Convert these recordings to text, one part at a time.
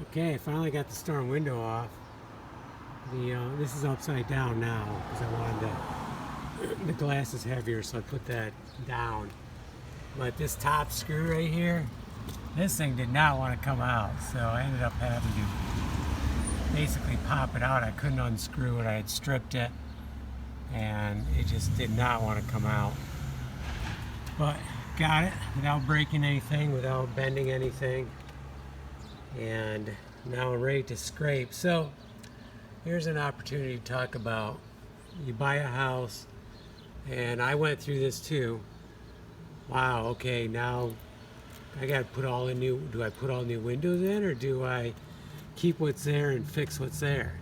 Okay, I finally got the storm window off. This is upside down now because I wanted the glass is heavier, so I put that down. But this top screw right here, this thing did not want to come out, so I ended up having to basically pop it out. I couldn't unscrew it. I had stripped it, and it just did not want to come out. But got it without breaking anything, without bending anything, and now I'm ready to scrape. So here's an opportunity to talk about, you buy a house, and I went through this too. Wow, okay, now I got to put all the new, do I put all new windows in, or do I keep what's there and fix what's there?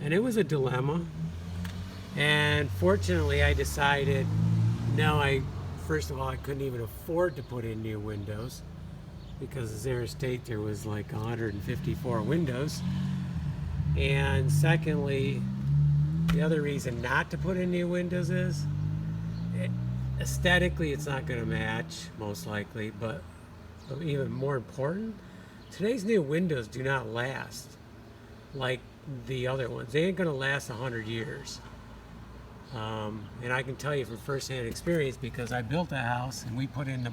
And it was a dilemma, and fortunately I decided no. First of all, I couldn't even afford to put in new windows because the Zehr estate there was like 154 windows. And secondly, the other reason not to put in new windows is aesthetically it's not going to match, most likely, but even more important, today's new windows do not last like the other ones. They ain't going to last 100 years. And I can tell you from first-hand experience, because I built a house and we put in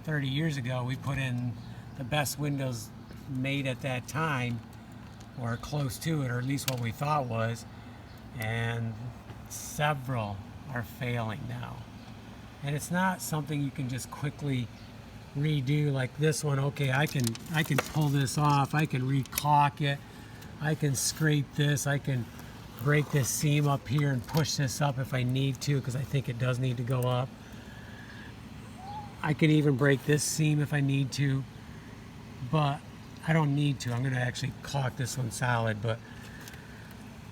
30 years ago, we put in the best windows made at that time, or close to it, or at least what we thought was, and several are failing now. And it's not something you can just quickly redo like this one. Okay, I can pull this off, I can re-caulk it, I can scrape this, I can break this seam up here and push this up if I need to, because I think it does need to go up. I can even break this seam if I need to, but I don't need to. I'm going to actually caulk this one solid. But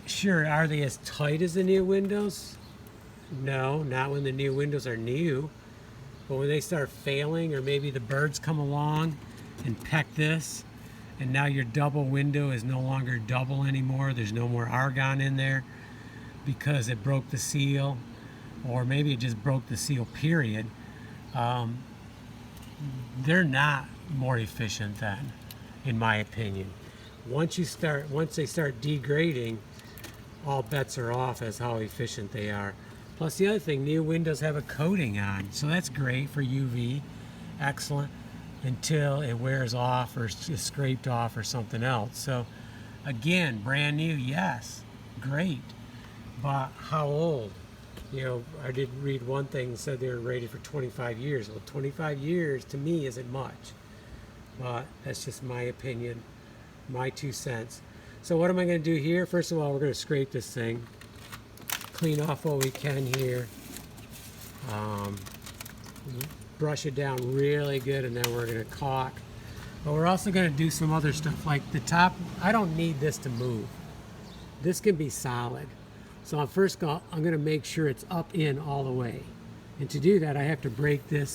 sure, are they as tight as the new windows? No, not when the new windows are new. But when they start failing, or maybe the birds come along and peck this, and now your double window is no longer double anymore. There's no more argon in there because it broke the seal, or maybe it just broke the seal, period. They're not more efficient then, in my opinion. Once they start degrading, all bets are off as how efficient they are. Plus the other thing, new windows have a coating on, so that's great for UV, excellent, until it wears off or is scraped off or something else. So again, brand new, yes, great, but how old? You know, I did read one thing that said they were rated for 25 years. Well, 25 years to me isn't much, but that's just my opinion, my 2 cents. So what am I going to do here? First of all, we're going to scrape this thing, clean off what we can here, brush it down really good, and then we're going to caulk. But we're also going to do some other stuff, like the top. I don't need this to move. This can be solid. So I'm going to make sure it's up in all the way. And to do that, I have to break the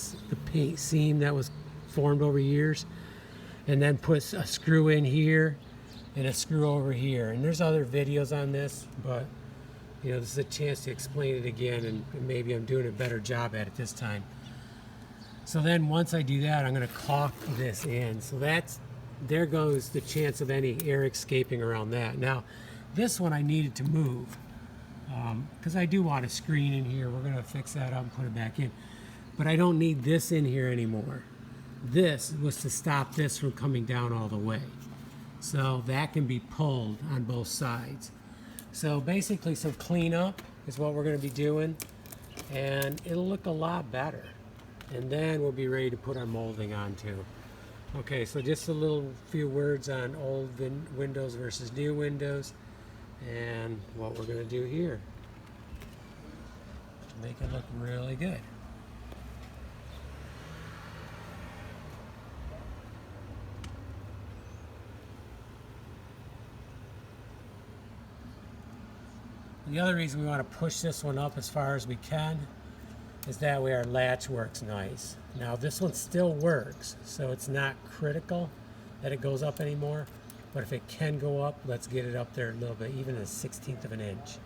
paint seam that was formed over years, and then put a screw in here and a screw over here. And there's other videos on this, but you know, this is a chance to explain it again, and maybe I'm doing a better job at it this time. So then once I do that, I'm going to caulk this in. So there goes the chance of any air escaping around that. Now, this one I needed to move because I do want a screen in here. We're going to fix that up and put it back in. But I don't need this in here anymore. This was to stop this from coming down all the way. So that can be pulled on both sides. So basically some cleanup is what we're going to be doing, and it'll look a lot better. And then we'll be ready to put our molding on too. Okay, so just a few words on old windows versus new windows, and what we're going to do here to make it look really good. The other reason we want to push this one up as far as we can is that way our latch works nice. Now this one still works, so it's not critical that it goes up anymore, but if it can go up, let's get it up there a little bit, even a 1/16 of an inch.